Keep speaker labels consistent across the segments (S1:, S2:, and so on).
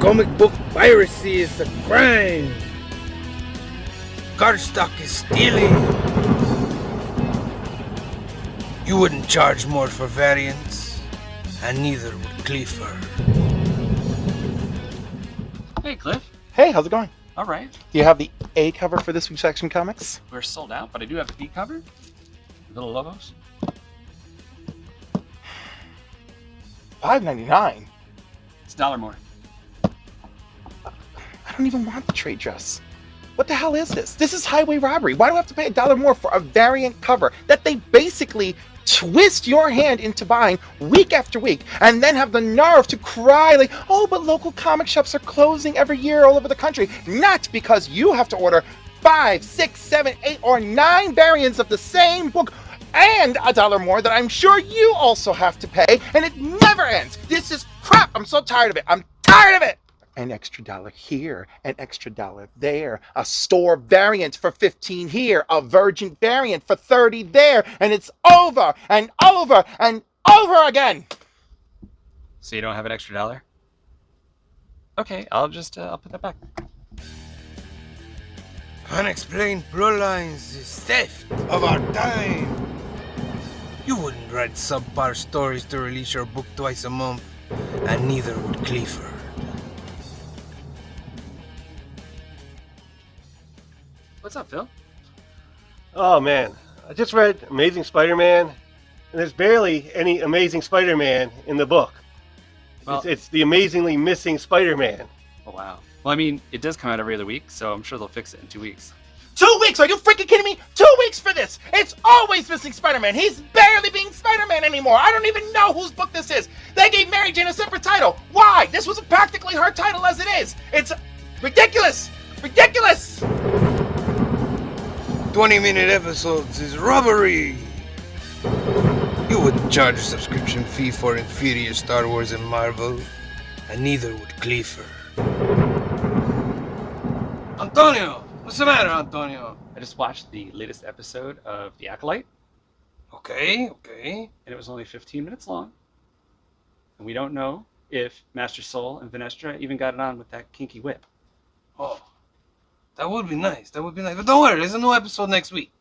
S1: Comic book piracy is a crime. Cardstock is stealing. You wouldn't charge more for variants, and neither would Cleaver.
S2: Hey, Cliff.
S3: Hey, how's it going?
S2: All right.
S3: Do you have the A cover for this week's Action Comics?
S2: We're sold out, but I do have the B cover. Little logos.
S3: $5.99.
S2: It's $1 more.
S3: I don't even want the trade dress. What the hell is this? This is highway robbery. Why do I have to pay $1 more for a variant cover that they basically twist your hand into buying week after week and then have the nerve to cry like, oh, but local comic shops are closing every year all over the country. Not because you have to order 5, 6, 7, 8, or 9 variants of the same book and $1 more that I'm sure you also have to pay, and it never ends. This is crap. I'm so tired of it. I'm tired of it. An extra $1 here, an extra $1 there, a store variant for $15 here, a Virgin variant for $30 there, and it's over and over and over again.
S2: So you don't have an extra $1? Okay, I'll put that back.
S1: Unexplained bloodlines is theft of our time. You wouldn't write subpar stories to release your book twice a month, and neither would Cleaver.
S2: What's up, Phil?
S4: Oh man, I just read Amazing Spider-Man, and there's barely any Amazing Spider-Man in the book.
S2: Well,
S4: It's the amazingly missing Spider-Man.
S2: Oh, wow. Well, I mean, it does come out every other week, so I'm sure they'll fix it in 2 weeks.
S3: 2 weeks? Are you freaking kidding me? 2 weeks for this? It's always missing Spider-Man. He's barely being Spider-Man anymore. I don't even know whose book this is. They gave Mary Jane a separate title. Why? This was practically her title as it is. It's ridiculous. Ridiculous.
S1: 20-minute episodes is robbery. You wouldn't charge a subscription fee for inferior Star Wars and Marvel, and neither would Cleaver. Antonio! What's the matter, Antonio?
S2: I just watched the latest episode of The Acolyte,
S1: Okay.
S2: and it was only 15 minutes long. And we don't know if Master Soul and Vanestra even got it on with that kinky whip.
S1: Oh, that would be nice. But don't worry, there's a new episode next week.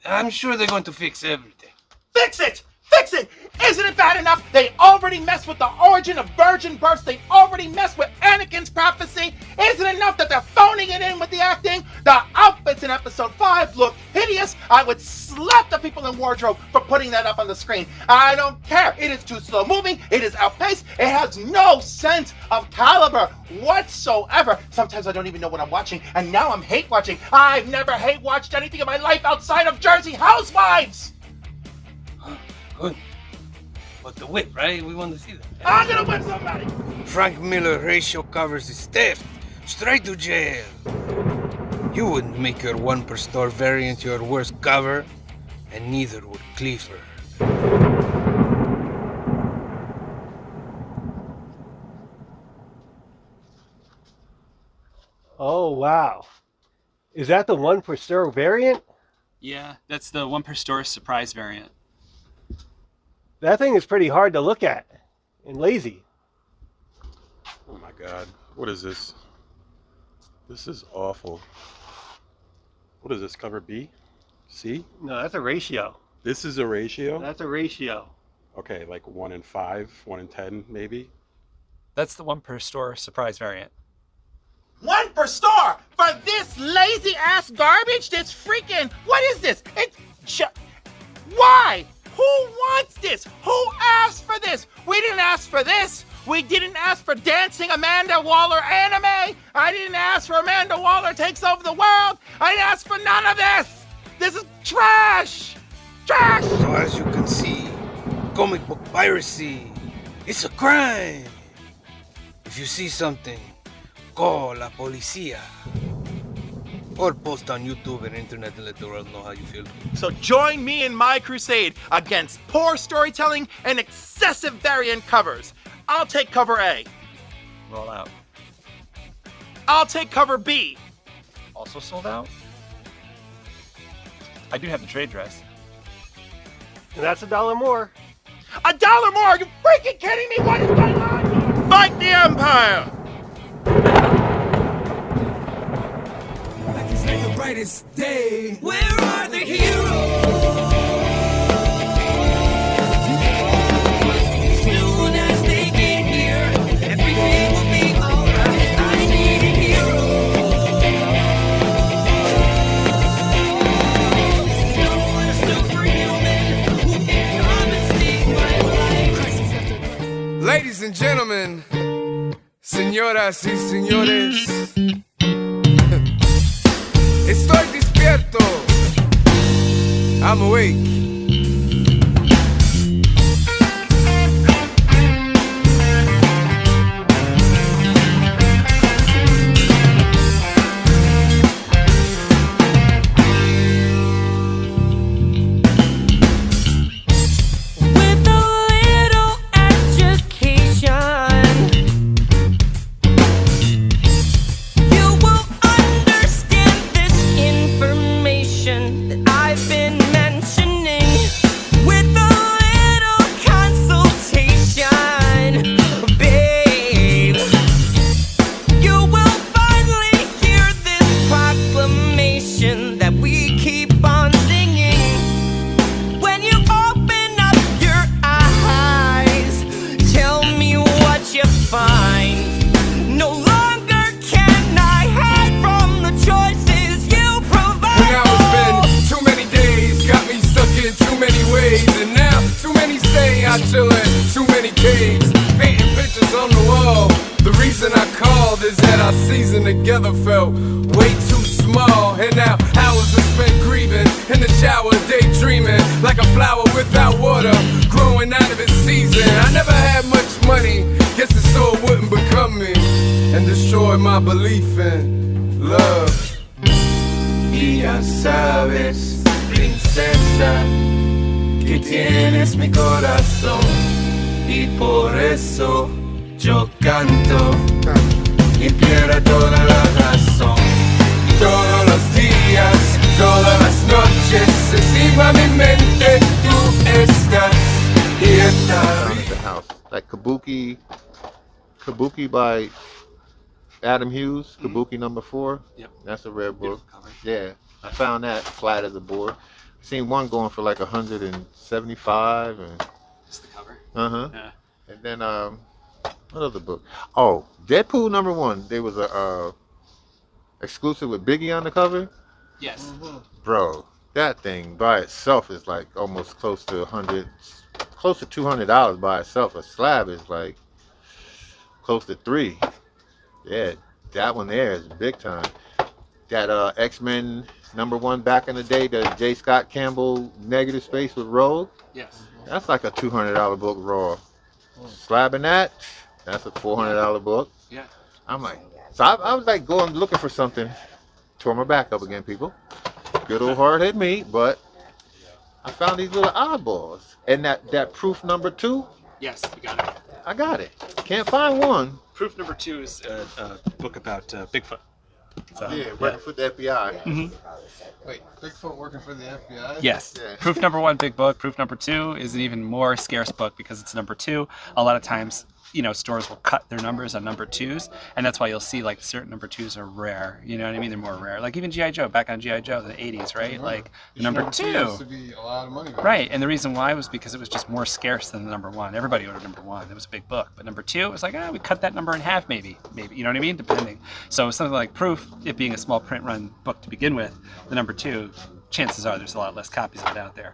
S1: I'm sure they're going to fix everything.
S3: Fix it! Fix it! Isn't it bad enough? They already messed with the origin of virgin births. They already messed with Anakin's prophecy. Isn't it enough that they're phoning it in with the acting? The outfits in episode 5 look hideous. I would slap the people in wardrobe for putting that up on the screen. I don't care. It is too slow moving. It is outpaced. It has no sense of caliber whatsoever. Sometimes I don't even know what I'm watching, and now I'm hate watching. I've never hate watched anything in my life outside of Jersey Housewives.
S1: Good. But the whip, right? We want to see that.
S3: I'm gonna whip somebody!
S1: Frank Miller ratio covers his theft. Straight to jail. You wouldn't make your one per store variant your worst cover, and neither would Cleaver.
S4: Oh wow, is that the one per store variant?
S2: Yeah, that's the 1 per store surprise variant.
S4: That thing is pretty hard to look at and lazy.
S5: Oh my god, what is this? This is awful. What is this, cover B? C?
S4: No, that's a ratio.
S5: This is a ratio?
S4: That's a ratio.
S5: Okay, like 1 in 5, 1 in 10 maybe?
S2: That's the 1 per store surprise variant.
S3: 1 per store for this lazy ass garbage. This freaking, what is this? Why? Who wants this? Who asked for this? We didn't ask for this. We didn't ask for dancing Amanda Waller anime. I didn't ask for Amanda Waller takes over the world. I didn't ask for none of this. This is trash. Trash.
S1: So as you can see, comic book piracy is a crime. If you see something, call la policía. Or post on YouTube and internet and let the world know how you feel.
S3: So join me in my crusade against poor storytelling and excessive variant covers. I'll take cover A.
S2: Roll out.
S3: I'll take cover B.
S2: Also sold out? I do have the trade dress.
S4: And that's $1 more.
S3: $1 more? Are you freaking kidding me? What is going on here? Fight the Empire!
S6: Like it's not the brightest day. Where are the heroes? Soon as they get here, everything will be alright. I need a hero. Someone superhuman who can come and save my life. Ladies and gentlemen, señoras y señores, estoy despierto. I'm awake.
S7: With a little education, you will understand this information that I've been mentioning. With a little consultation, babe, you will finally hear this proclamation that we keep on singing. When you open up your eyes, tell me what you find. No longer can I hide from the choices you provide.
S6: Now it's been too many days, got me stuck in too many ways. And now too many say I chill in too many caves, painting pictures on the wall. The reason I called is that our season together felt way too small. And now hours are spent grieving, in the shower daydreaming, like a flower without water, growing out of its season. I never had much money, guess it's so it wouldn't become me, and destroy my belief in love. Y ya sabes, princesa, que tienes mi corazón, y por eso yo canto y pierdo toda la razón. Todos los días, todas las noches, encima mi mente tú estás y
S8: Found at the
S6: esta.
S8: house. Like Kabuki by Adam Hughes, Kabuki #4.
S2: Yep.
S8: That's a rare book.
S2: Beautiful cover.
S8: Yeah, I found that flat as a board. Seen one going for like 175, and
S2: Just the cover.
S8: uh-huh.
S2: Yeah.
S8: And then what other book? Oh, Deadpool #1. There was a exclusive with Biggie on the cover.
S2: Yes.
S8: Bro, that thing by itself is like almost close to $200 by itself. A slab is like close to $3. Yeah, that one there is big time. That X-Men #1 back in the day, the J. Scott Campbell Negative Space with Rogue.
S2: Yes.
S8: That's like a $200 book raw. Slabbing that's a $400 book.
S2: Yeah.
S8: I'm like, so I was like going looking for something. Tore my back up again, people. Good old hard hit me, but I found these little oddballs. And that proof #2,
S2: Yes, you got it.
S8: I got it. Can't find one.
S2: Proof #2 is a book about Bigfoot. So,
S8: Working for the FBI.
S9: Wait, Bigfoot working for the FBI?
S2: Yes.
S8: Yeah.
S2: Proof #1, big book. Proof #2 is an even more scarce book because it's #2. A lot of times, stores will cut their numbers on #2s, and that's why you'll see like certain #2s are rare. You know what I mean? They're more rare. Like even G.I. Joe, back on G.I. Joe, the 80s, right? Like the #2.
S9: Used to be a lot of money. Back
S2: Right, and the reason why was because it was just more scarce than the #1. Everybody ordered #1. It was a big book. But #2, it was like, we cut that number in half, maybe, you know what I mean? Depending. So something like Proof, it being a small print run book to begin with, the #2, chances are there's a lot less copies of it out there.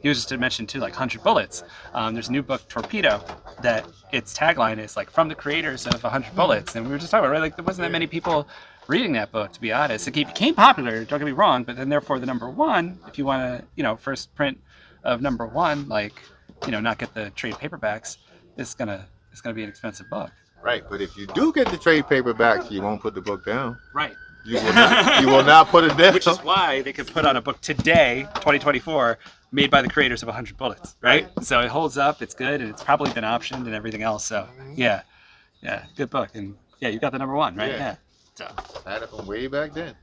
S2: He was just to mention too, like 100 Bullets. There's a new book, Torpedo, that its tagline is like from the creators of 100 Bullets, and we were just talking about, right? Like there wasn't that many people reading that book, to be honest. It became popular, don't get me wrong, but then therefore the #1, if you want to, first print of #1, like, not get the trade paperbacks, it's gonna be an expensive book.
S8: Right, but if you do get the trade paperbacks, you won't put the book down.
S2: Right.
S8: You will not put it down.
S2: Which is why they could put on a book today, 2024, made by the creators of 100 Bullets, right? So it holds up, it's good, and it's probably been optioned and everything else. So yeah, good book, and yeah, you got the #1, right?
S8: Yeah.
S2: So
S8: I had it from way back then.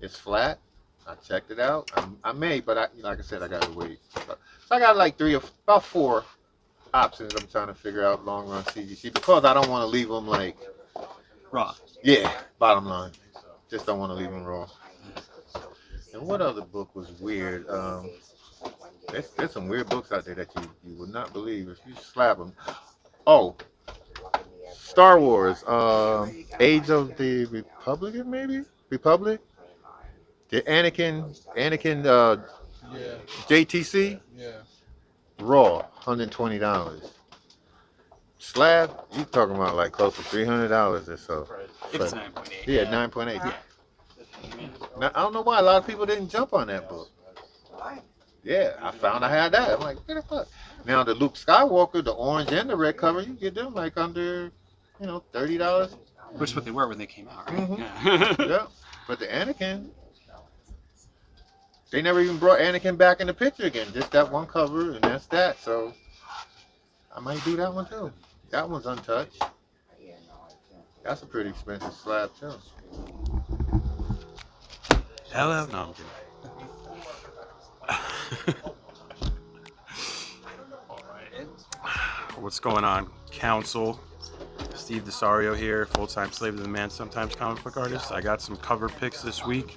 S8: It's flat. I checked it out. I may, but like I said, I gotta wait. So I got like about 4 options I'm trying to figure out long run CGC because I don't want to leave them like
S2: Raw.
S8: Yeah, bottom line. Just don't want to leave them raw. And what other book was weird? There's some weird books out there that you would not believe if you slap them. Oh, Star Wars, Age of the Republican, maybe? Republic? The Anakin,
S9: Yeah,
S8: JTC,
S9: yeah.
S8: raw, $120. Slab, you talking about like close to $300 or so.
S2: If it's
S8: But-
S2: 9.8.
S8: Yeah, 9.8. Now, I don't know why a lot of people didn't jump on that book. Yeah, I found I had that. I'm like, what the fuck? Now the Luke Skywalker, the orange and the red cover, you get them like under, $30.
S2: Which is what they were when they came out, right?
S8: Mhm.
S2: Yeah.
S8: Yeah, but the Anakin, they never even brought Anakin back in the picture again. Just that one cover, and that's that. So I might do that one too. That one's untouched. That's a pretty expensive slab too.
S5: Hello. No, I'm kidding. What's going on, Council? Steve DeSario here, full-time slave to the man, sometimes comic book artist. I got some cover picks this week.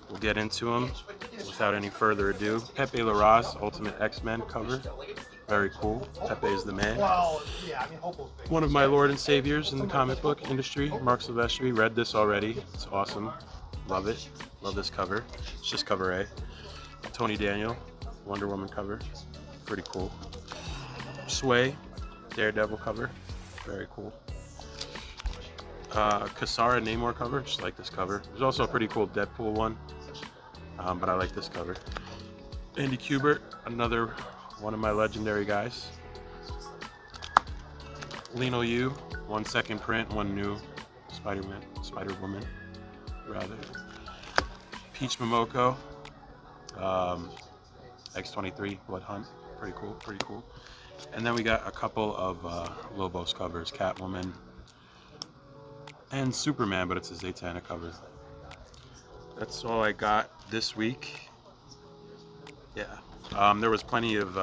S5: We'll get into them without any further ado. Pepe Larraz, Ultimate X-Men cover. Very cool. Pepe is the man. One of my lord and saviors in the comic book industry, Mark Silvestri. Read this already. It's awesome. Love it. Love this cover. It's just cover A. Tony Daniel, Wonder Woman cover. Pretty cool. Sway, Daredevil cover. Very cool. Kasara Namor cover. Just like this cover. There's also a pretty cool Deadpool one. But I like this cover. Andy Kubert, another one of my legendary guys. Lino Yu, 1 second print, one new Spider-Woman, rather. Peach Momoko, X-23, Blood Hunt, pretty cool. And then we got a couple of Lobos covers, Catwoman, and Superman, but it's a Zatanna cover. That's all I got this week. Yeah, there was plenty of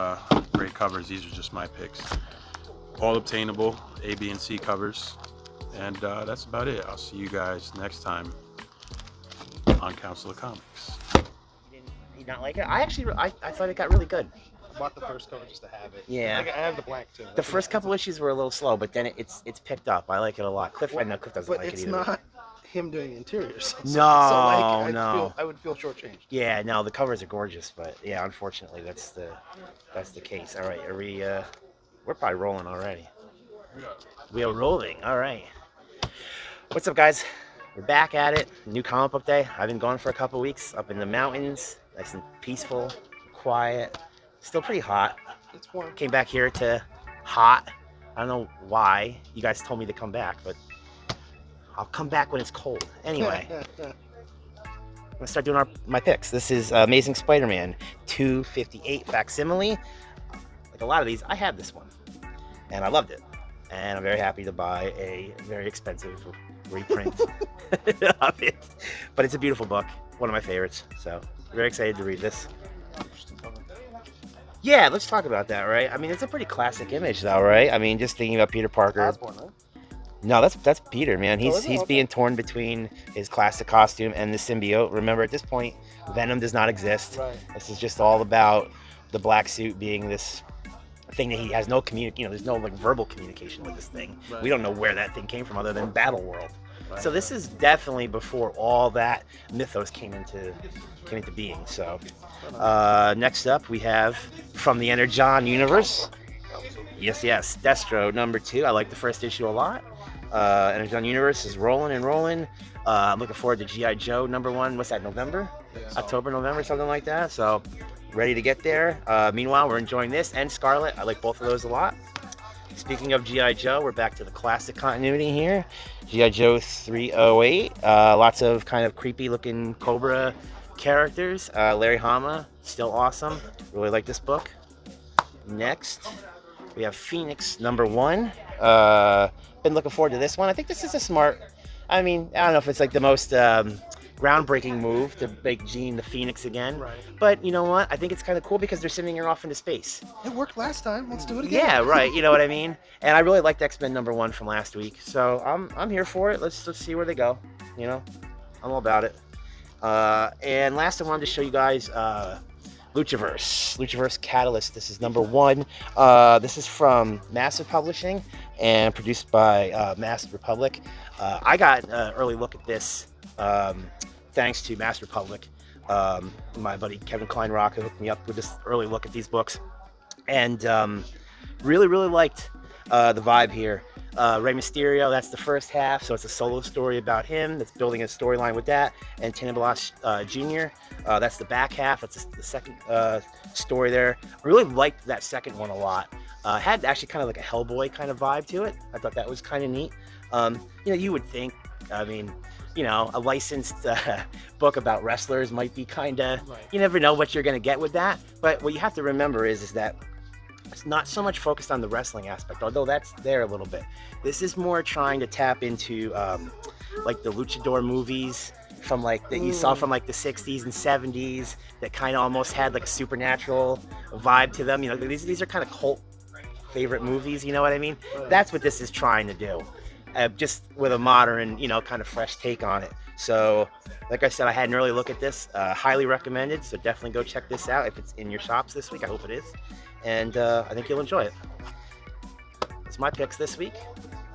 S5: great covers. These are just my picks. All obtainable, A, B, and C covers. And that's about it. I'll see you guys next time on Council of Comics.
S3: You not like it? I thought it got really good.
S9: I bought the first cover just to have it.
S3: Yeah.
S9: I have the blank too.
S3: The first couple issues were a little slow, but then it's picked up. I like it a lot. I know Cliff doesn't
S9: But
S3: like it
S9: it's
S3: either.
S9: not him doing interiors.
S3: No,
S9: I would feel shortchanged.
S3: Yeah, no, the covers are gorgeous, but yeah, unfortunately, that's the case. All right, are we? We're probably rolling already. We are rolling. All right. What's up, guys? We're back at it. New comic book day. I've been gone for a couple weeks up in the mountains. Nice and peaceful, quiet. Still pretty hot.
S9: It's warm.
S3: Came back here to hot. I don't know why you guys told me to come back, but I'll come back when it's cold. Anyway, I'm gonna start doing my picks. This is Amazing Spider-Man 258 facsimile. Like a lot of these, I have this one, and I loved it. And I'm very happy to buy a very expensive reprint of it. But it's a beautiful book, one of my favorites. So very excited to read this. Yeah, let's talk about that, right? I mean, it's a pretty classic image, though, right? I mean, just thinking about Peter Parker.
S9: Osborn, right?
S3: No, that's Peter, man. He's
S9: Okay.
S3: being torn between his classic costume and the symbiote. Remember, at this point, Venom does not exist.
S9: Right.
S3: This is just all about the black suit being this thing that he has no there's no like verbal communication with this thing.
S9: Right.
S3: We don't know where that thing came from other than Battle World. So this is definitely before all that mythos came into being. So next up we have from the Energon universe. Yes, Destro #2. I like the first issue a lot. Energon universe is rolling and rolling. I'm looking forward to G.I. Joe #1. What's that, November?
S9: Yeah.
S3: October, November, something like that. So ready to get there. Meanwhile, we're enjoying this and Scarlet. I like both of those a lot. Speaking of G.I. Joe, we're back to the classic continuity here. G.I. Joe 308. Lots of kind of creepy looking Cobra characters. Larry Hama, still awesome. Really like this book. Next, we have Phoenix #1. Been looking forward to this one. I think this is a smart. I mean, I don't know if it's like the most groundbreaking move to make Jean the Phoenix again.
S9: Right.
S3: But you know what? I think it's kind of cool because they're sending her off into space.
S9: It worked last time. Let's do it again.
S3: Yeah, right. You know what I mean? And I really liked X-Men #1 from last week, so I'm here for it. Let's see where they go. You know, I'm all about it. And last, I wanted to show you guys Luchaverse Catalyst. This is #1. This is from Massive Publishing and produced by Massive Republic. I got an early look at this thanks to Massive Republic. My buddy Kevin Kleinrock hooked me up with this early look at these books, and really liked the vibe here. Rey Mysterio, that's the first half, so it's a solo story about him that's building a storyline with that, and Tinibalas Jr., that's the back half, that's the second story there. I really liked that second one a lot. Had actually kind of like a Hellboy kind of vibe to it. I thought that was kind of neat. You know, you would think, I mean, you know, a licensed book about wrestlers might be kind of, you never know what you're going to get with that. But what you have to remember is that it's not so much focused on the wrestling aspect, although that's there a little bit. This is more trying to tap into like the luchador movies from like that you saw from like the 60s and 70s that kind of almost had like a supernatural vibe to them. You know, these are kind of cult favorite movies, you know what I mean? That's what this is trying to do. Just with a modern, you know, kind of fresh take on it. So, like I said, I had an early look at this. Highly recommended, so definitely go check this out if it's in your shops this week. I hope it is. And I think you'll enjoy it. That's my picks this week.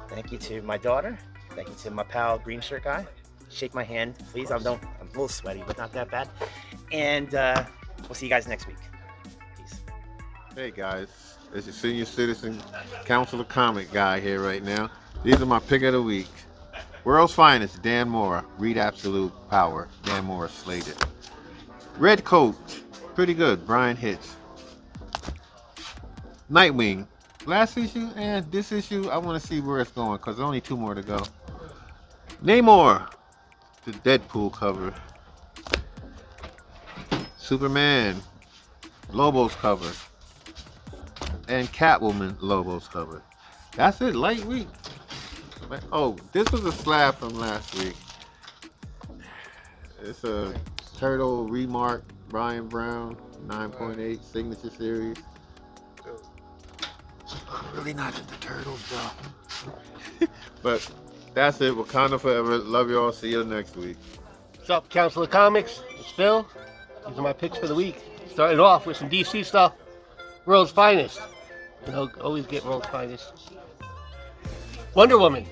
S3: Thank you to my daughter. Thank you to my pal Green Shirt Guy. Shake my hand, please. I'm a little sweaty, but not that bad. And we'll see you guys next week. Peace.
S8: Hey guys, it's your Senior Citizen Council of Comic guy here right now. These are my pick of the week. World's Finest, Dan Mora. Read Absolute Power. Dan Mora slated. Red Coat, pretty good. Brian Hitch. Nightwing, last issue and this issue, I want to see where it's going because there's only 2 more to go. Namor, the Deadpool cover. Superman, Lobo's cover. And Catwoman, Lobo's cover. That's it, light week. Oh, this was a slab from last week. It's a Turtle Remark, Brian Brown, 9.8 signature series. Really not into turtles though. But that's it. Wakanda forever. Love y'all. See you next week.
S4: What's up, Council of Comics? It's Phil. These are my picks for the week. Starting off with some DC stuff. World's Finest. You know, always get World's Finest. Wonder Woman.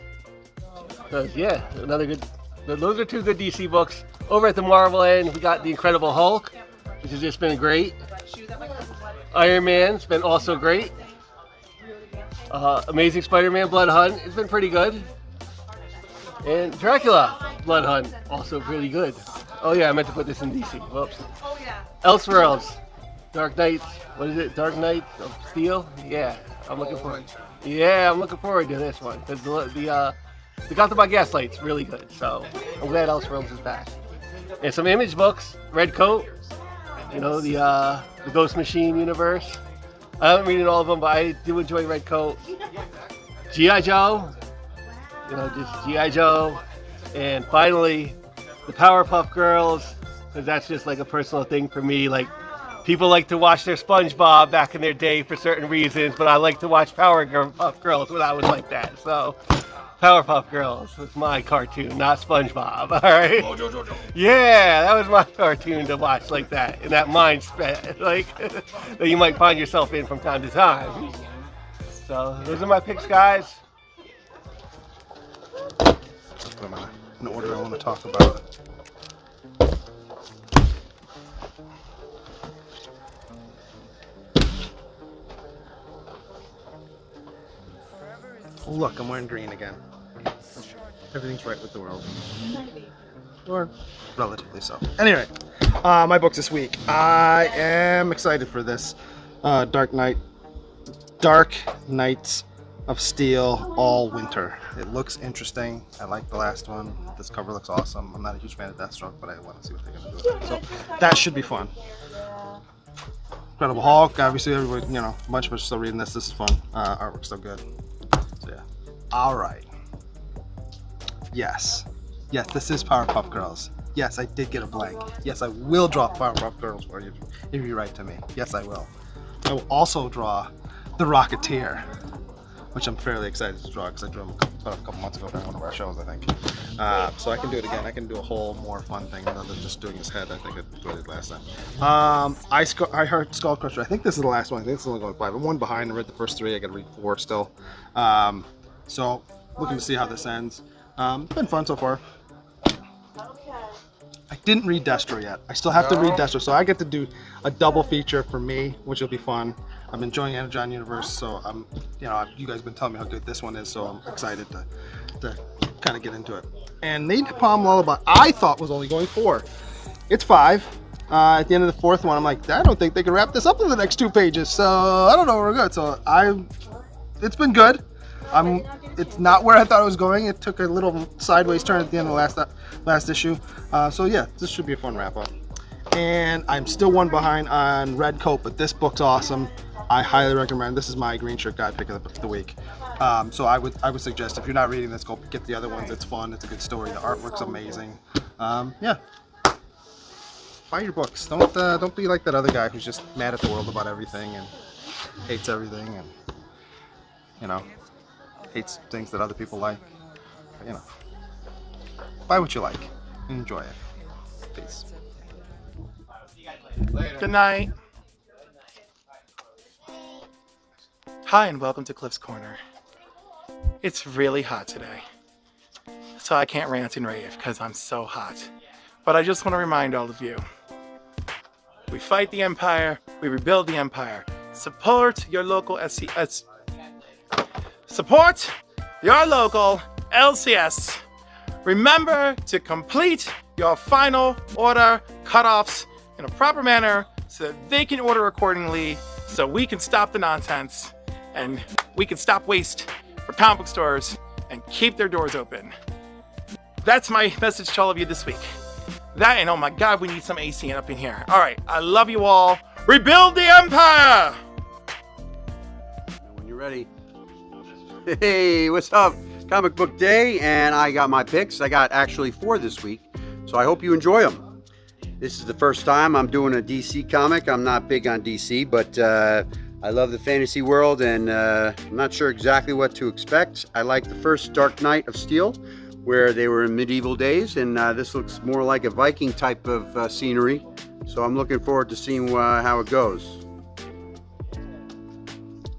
S4: Because, yeah, another good. Those are 2 good DC books. Over at the Marvel end, we got The Incredible Hulk, which has just been great. Iron Man's been also great. Amazing Spider-Man Blood Hunt has been pretty good. And Dracula Blood Hunt, also pretty good. Oh yeah, I meant to put this in DC. Whoops. Elseworlds, Dark Knight, what is it? Dark Knight of Steel? Yeah, I'm looking forward. Yeah, I'm looking forward to this one because the Gotham by Gaslight's really good. So I'm glad Elseworlds is back. And some Image books, Red Coat, you know, the Ghost Machine universe. I haven't read all of them, but I do enjoy Red Coat. G.I. Joe, you know, just G.I. Joe. And finally, the Powerpuff Girls, because that's just like a personal thing for me. Like, people like to watch their SpongeBob back in their day for certain reasons, but I like to watch Powerpuff Girls when I was like that. So, Powerpuff Girls was my cartoon, not SpongeBob, all right? Yeah, that was my cartoon to watch like that, in that mind spread, like, that you might find yourself in from time to time. So, those are my picks, guys.
S9: In order I want to talk about. Oh, look, I'm wearing green again. Everything's right with the world. Or relatively so. Anyway, my books this week. I am excited for this. Dark Knights of Steel All Winter. It looks interesting. I like the last one. This cover looks awesome. I'm not a huge fan of Deathstroke, but I want to see what they're going to do with it. So that should be fun. Incredible Hulk. Obviously, everybody, you know, a bunch of us are still reading this. This is fun. Artwork's so good. So yeah. All right. Yes, this is Powerpuff Girls. Yes, I did get a blank. Yes, I will draw Powerpuff Girls for you if you write to me. Yes, I will. I will also draw The Rocketeer, which I'm fairly excited to draw because I drew him a couple months ago during one of our shows, I think. So I can do it again. I can do a whole more fun thing other than just doing his head. I think I did it last time. I heard Skull Crusher. I think this is the last one. I think it's only going 5. I'm one behind. I read the first 3. I got to read 4 still. So looking to see how this ends. It's been fun so far. I didn't read Destro yet. I still have to read Destro, so I get to do a double feature for me, which will be fun. I'm enjoying Energon Universe, so I'm, you guys have been telling me how good this one is, so I'm excited to kind of get into it. And Napalm Lullaby, I thought was only going 4. It's 5. At the end of the 4th one, I'm like, I don't think they can wrap this up in the next 2 pages, so I don't know where we're good. So it's been good. It's not where I thought it was going. It took a little sideways turn at the end of the last issue. So yeah, this should be a fun wrap up. And I'm still one behind on Red Coat, but this book's awesome. I highly recommend. This is my green shirt guy pick of the week. So I would suggest if you're not reading this, go get the other ones. It's fun. It's a good story. The artwork's amazing. Yeah. Buy your books. Don't be like that other guy who's just mad at the world about everything and hates everything and hates things that other people like. Buy what you like and enjoy it. Peace.
S3: Good night. Hi, and welcome to Cliff's Corner. It's really hot today, so I can't rant and rave because I'm so hot. But I just want to remind all of you, we fight the empire, we rebuild the empire. Support your local Support your local LCS. Remember to complete your final order cutoffs in a proper manner so that they can order accordingly, so we can stop the nonsense and we can stop waste for comic book stores and keep their doors open. That's my message to all of you this week. That, and oh my God, we need some AC up in here. All right, I love you all. Rebuild the empire!
S10: When you're ready. Hey, what's up? Comic Book Day, and I got my picks. I got actually 4 this week, so I hope you enjoy them. This is the first time I'm doing a DC comic. I'm not big on DC, but I love the fantasy world, and I'm not sure exactly what to expect. I like the first Dark Knight of Steel, where they were in medieval days, and this looks more like a Viking type of scenery, so I'm looking forward to seeing how it goes.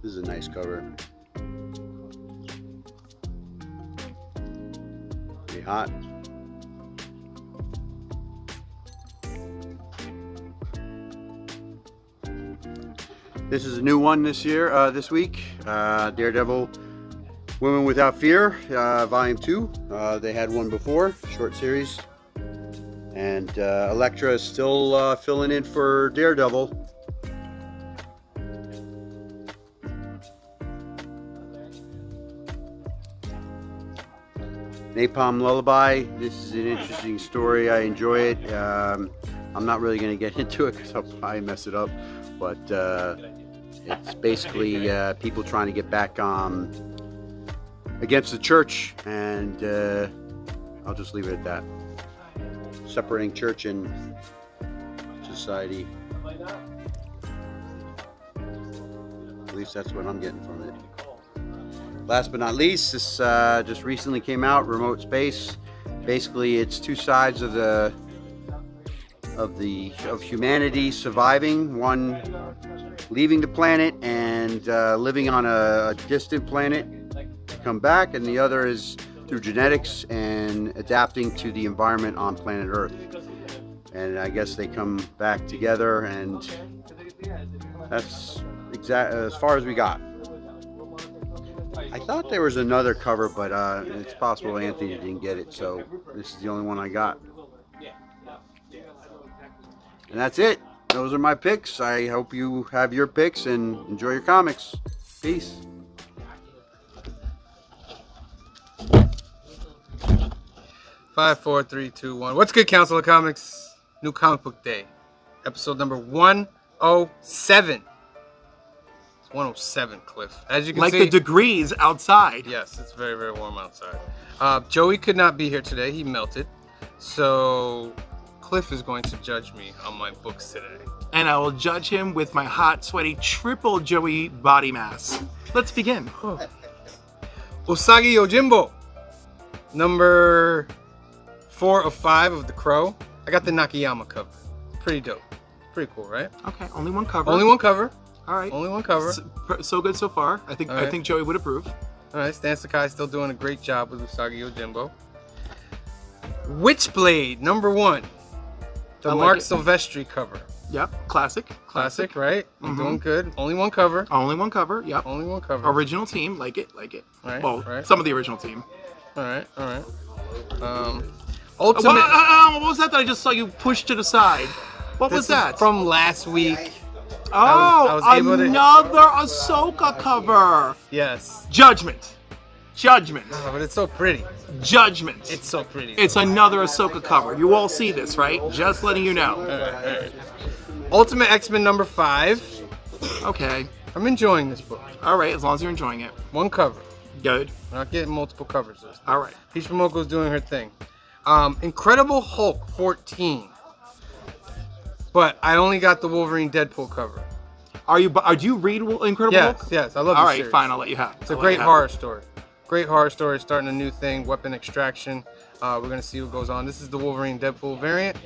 S10: This is a nice cover. Pretty hot. This is a new one this year, this week. Daredevil, Women Without Fear, Volume 2. They had one before, short series. And Elektra is still filling in for Daredevil. Napalm Lullaby, this is an interesting story. I enjoy it. I'm not really going to get into it because I'll probably mess it up. But it's basically people trying to get back against the church, and I'll just leave it at that. Separating church and society. At least that's what I'm getting from it. Last but not least, this just recently came out, Remote Space. Basically, it's 2 sides of humanity surviving, one leaving the planet and living on a distant planet to come back, and the other is through genetics and adapting to the environment on planet Earth. And I guess they come back together, and that's as far as we got. I thought there was another cover, but it's possible Anthony didn't get it, so this is the only one I got. And that's it. Those are my picks. I hope you have your picks and enjoy your comics. Peace.
S1: Five, 4, 3, 2, 1. What's good, Council of Comics? New Comic Book Day. Episode number 107. It's 107, Cliff. As you can see.
S3: Like the degrees outside.
S1: Yes, it's very, very warm outside. Joey could not be here today. He melted. So Cliff is going to judge me on my books today.
S3: And I will judge him with my hot, sweaty, triple Joey body mass. Let's begin.
S1: Usagi Yojimbo, number 4 of 5 of The Crow. I got the Nakayama cover. Pretty dope. Pretty cool, right?
S3: Okay, only one cover.
S1: Only one cover.
S3: All right.
S1: Only one cover.
S3: So good so far. I think
S1: All right.
S3: I think Joey would approve.
S1: All right, Stan Sakai still doing a great job with Usagi Yojimbo. Witchblade, number 1. The
S3: I like
S1: Mark
S3: it.
S1: Silvestri cover.
S3: Yep, classic.
S1: Classic, right? I'm doing good. Only one cover.
S3: Only one cover. Yep.
S1: Only one cover.
S3: Original team, like it.
S1: Right,
S3: Well,
S1: right.
S3: some of the original team.
S1: All right.
S3: What
S1: Ultimate.
S3: was that I just saw you push to the side? What
S1: This
S3: was
S1: is
S3: that?
S1: from last week.
S3: Oh,
S1: I was able to-
S3: another Ahsoka cover.
S1: Yes.
S3: Judgment.
S1: Oh, but it's so pretty.
S3: Judgment.
S1: It's so pretty.
S3: It's another Ahsoka cover. You all see this, right? Just letting you know.
S1: All right. Ultimate X-Men number 5.
S3: Okay.
S1: I'm enjoying this book.
S3: All right, as long as you're enjoying it.
S1: One cover.
S3: Good.
S1: We're not getting multiple covers this time.
S3: All right.
S1: Hishimoko's doing her thing. Incredible Hulk 14. But I only got the Wolverine Deadpool cover.
S3: Do you read Incredible Hulk?
S1: Yes, I love
S3: All
S1: the
S3: right,
S1: series.
S3: fine. I'll let you have it.
S1: It's a great horror story. Great horror story, starting a new thing, weapon extraction. We're gonna see what goes on. This is the Wolverine Deadpool variant.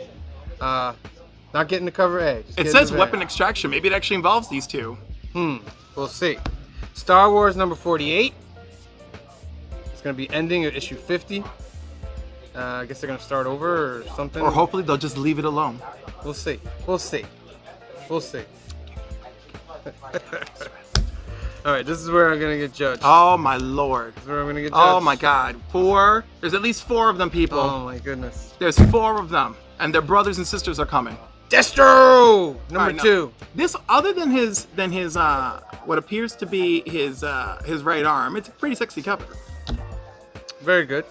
S1: Not getting the cover A. just
S3: It
S1: getting
S3: says
S1: the
S3: weapon
S1: variant.
S3: extraction. Maybe it actually involves these two.
S1: We'll see. Star Wars number 48. It's gonna be ending at issue 50. I guess they're gonna start over or something.
S3: Or hopefully they'll just leave it alone.
S1: We'll see. All right, this is where I'm gonna get judged.
S3: Oh my lord.
S1: This is where I'm gonna get judged.
S3: Oh my god. 4. There's at least 4 of them, people.
S1: Oh my goodness.
S3: There's 4 of them. And their brothers and sisters are coming.
S1: Destro number
S3: Alright, now,
S1: 2.
S3: This, other than his what appears to be his right arm, it's a pretty sexy cover.
S1: Very good.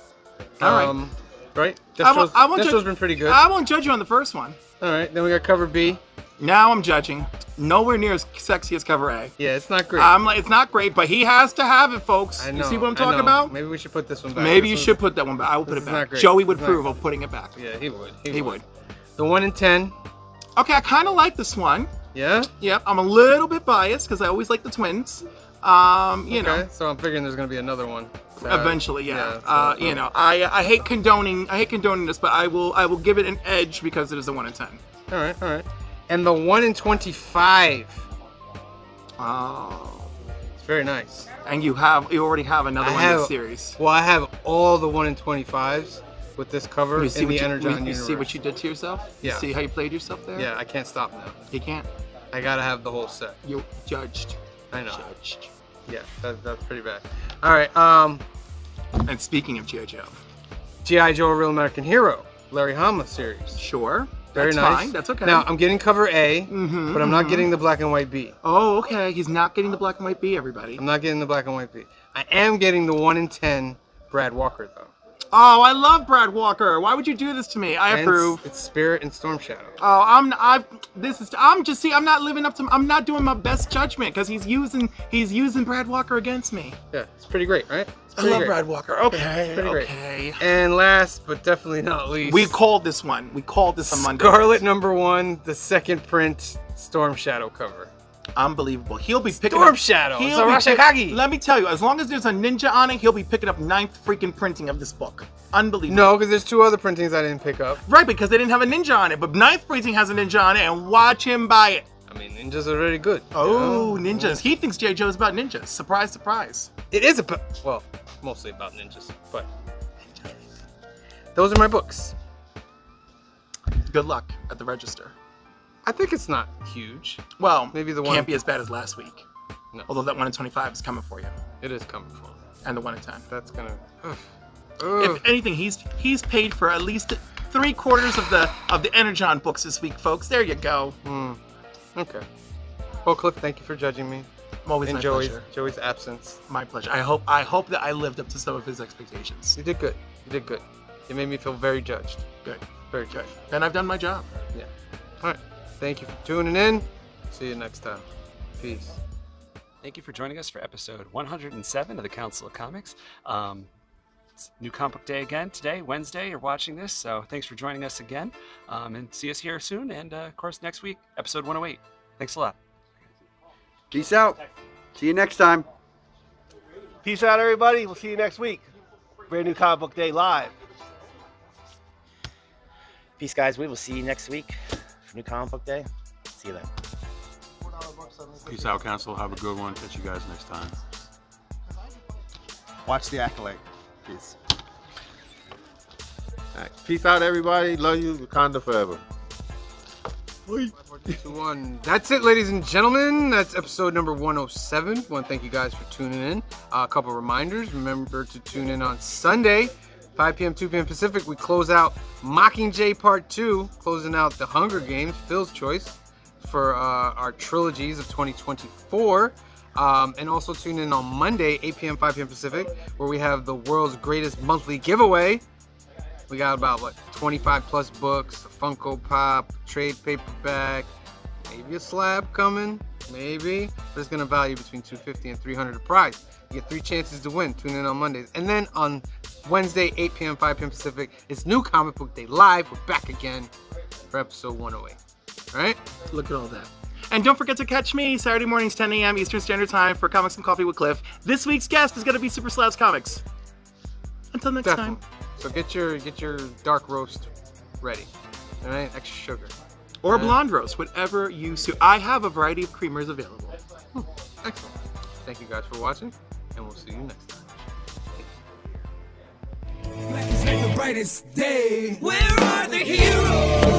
S3: All right.
S1: Right?
S3: I won't
S1: Destro's
S3: judge-
S1: been pretty good.
S3: I won't judge you on the first one.
S1: All right, then we got cover B.
S3: Now I'm judging. Nowhere near as sexy as cover A.
S1: Yeah, it's not great.
S3: I'm like, it's not great, but he has to have it, folks.
S1: I know.
S3: You see what I'm
S1: I
S3: talking
S1: know.
S3: about?
S1: Maybe we should put this one back.
S3: Maybe you
S1: This
S3: should
S1: one's-
S3: put that one back. I will put
S1: this
S3: it
S1: is not
S3: back.
S1: great.
S3: Joey would
S1: This is not
S3: approve of putting it back.
S1: Yeah, he would.
S3: He would.
S1: The 1 in 10.
S3: Okay, I kind of like this one.
S1: Yeah?
S3: Yep, I'm a little bit biased because I always like the twins. You know,
S1: Okay, so I'm figuring there's gonna be another one.
S3: eventually, yeah.
S1: so-
S3: You know, I hate condoning this, but I will give it an edge because it is a 1 in 10.
S1: All right. And the 1 in 25.
S3: Oh.
S1: It's very nice.
S3: And you already have another one in the series.
S1: Well, I have all the 1 in 25s with this cover
S3: You see
S1: in
S3: what
S1: the
S3: you,
S1: Energon
S3: you
S1: universe.
S3: see what you did to yourself?
S1: Yeah.
S3: You see how you played yourself there?
S1: Yeah, I can't stop now.
S3: You can't.
S1: I gotta have the whole set.
S3: You're judged.
S1: I know.
S3: Judged.
S1: Yeah, that's pretty bad. All right.
S3: And speaking of G.I. Joe.
S1: G.I. Joe: A Real American Hero, Larry Hama series.
S3: Sure.
S1: Very
S3: That's
S1: nice.
S3: fine. That's okay.
S1: Now I'm getting cover A, but I'm not getting the black and white B.
S3: Oh, okay. He's not getting the black and white B, everybody.
S1: I'm not getting the black and white B. I am getting the 1 in 10 Brad Walker though.
S3: Oh, I love Brad Walker. Why would you do this to me? I
S1: And
S3: approve.
S1: It's Spirit and Storm Shadow.
S3: Oh, I'm not living up to. I'm not doing my best judgment because he's using Brad Walker against me.
S1: Yeah, it's pretty great, right? It's
S3: I
S1: pretty
S3: love
S1: great.
S3: Brad Walker. Okay,
S1: It's pretty great.
S3: okay.
S1: And last but definitely not least,
S3: We called this one. We called this on Monday.
S1: Scarlet number 1, the second print Storm Shadow cover.
S3: Unbelievable. He'll be picking
S1: Storm
S3: up.
S1: Shadow. It's
S3: he'll
S1: a
S3: be pick-
S1: Rashikagi.
S3: Let me tell you, as long as there's a ninja on it, he'll be picking up 9th freaking printing of this book. Unbelievable.
S1: No, because there's 2 other printings I didn't pick up.
S3: Right, because they didn't have a ninja on it, but 9th printing has a ninja on it, and watch him buy it.
S1: I mean, ninjas are really good.
S3: Oh, ninjas. He thinks J. Joe's about ninjas. Surprise, surprise.
S1: It is well, mostly about ninjas, but those are my books.
S3: Good luck at the register.
S1: I think it's not huge.
S3: Well,
S1: Maybe the one-
S3: can't be as bad as last week.
S1: No.
S3: Although that 1 in 25 is coming for you,
S1: It is coming for me.
S3: and the 1 in 10.
S1: That's gonna.
S3: If anything, he's paid for at least 3/4 of the Energon books this week, folks. There you go.
S1: Okay. Well, Cliff, thank you for judging me
S3: Always
S1: in
S3: my
S1: Joey's
S3: pleasure.
S1: absence.
S3: My pleasure. I hope that I lived up to some of his expectations.
S1: You did good. You did good. You made me feel very judged.
S3: Good.
S1: Very judged.
S3: And I've done my job.
S1: Yeah. All right. Thank you for tuning in. See you next time. Peace.
S2: Thank you for joining us for episode 107 of the Council of Comics. It's New Comic Book Day again today, Wednesday. You're watching this, so thanks for joining us again. And see us here soon. And of course, next week, episode 108. Thanks a lot.
S10: Peace out. See you next time.
S4: Peace out, everybody. We'll see you next week. Brand new Comic Book Day live.
S3: Peace, guys. We will see you next week for New Comic Book Day. See you then.
S5: Peace out, Council. Have a good one. Catch you guys next time.
S9: Watch The Acolyte. Peace.
S8: All right. Peace out, everybody. Love you. Wakanda forever.
S1: 4, 3, 2, 1. That's it, ladies and gentlemen. That's episode number 107. I want to thank you guys for tuning in. A couple reminders. Remember to tune in on Sunday, 5 p.m., 2 p.m. Pacific. We close out Mockingjay Part 2, closing out the Hunger Games, Phil's choice, for our trilogies of 2024. And also tune in on Monday, 8 p.m., 5 p.m. Pacific, where we have the world's greatest monthly giveaway. We got about, 25 plus books, a Funko Pop, trade paperback, maybe a slab coming, maybe. But it's going to value between $250 and $300 a prize. You get 3 chances to win. Tune in on Mondays. And then on Wednesday, 8 p.m., 5 p.m. Pacific, it's New Comic Book Day Live. We're back again for episode 108. All right?
S4: Look at all that.
S3: And don't forget to catch me Saturday mornings, 10 a.m. Eastern Standard Time for Comics and Coffee with Cliff. This week's guest is going to be Super Slouch Comics. Until next time.
S1: So get your dark roast ready. All right? Extra sugar.
S3: Or blonde roast, whatever you suit. I have a variety of creamers available.
S1: Excellent. Thank you guys for watching, and we'll see you next time.
S6: Black is like the brightest day.
S7: Where are the heroes?